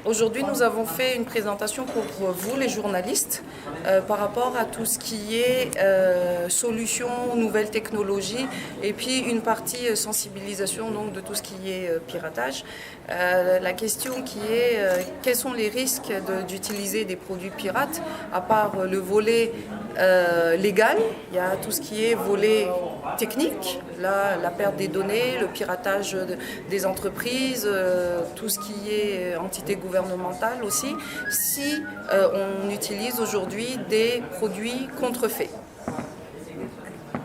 Aujourd'hui, nous avons fait une présentation pour vous, les journalistes, par rapport à tout ce qui est solutions, nouvelles technologies, et puis une partie sensibilisation donc, de tout ce qui est piratage. La question qui est quels sont les risques d'utiliser des produits pirates, à part le volet légal, il y a tout ce qui est volet technique, là, la perte des données, le piratage des entreprises, tout ce qui est entité gouvernementale aussi, si on utilise aujourd'hui des produits contrefaits.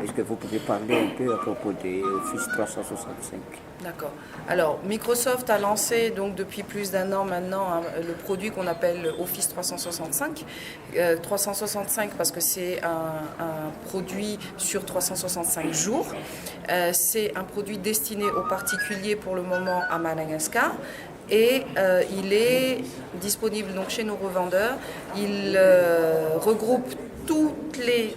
Est-ce que vous pouvez parler un peu à propos des Office 365? D'accord. Alors, Microsoft a lancé donc depuis plus d'un an maintenant le produit qu'on appelle Office 365. 365 parce que c'est un produit sur 365 jours. C'est un produit destiné aux particuliers pour le moment à Madagascar. Et il est disponible donc chez nos revendeurs. Il regroupe tous les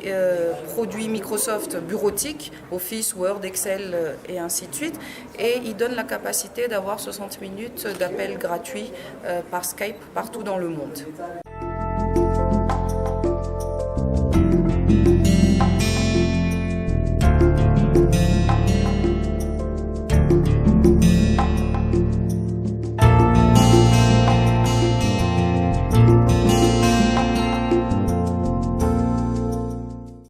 produits Microsoft bureautiques, Office, Word, Excel et ainsi de suite. Et il donne la capacité d'avoir 60 minutes d'appel gratuit par Skype partout dans le monde.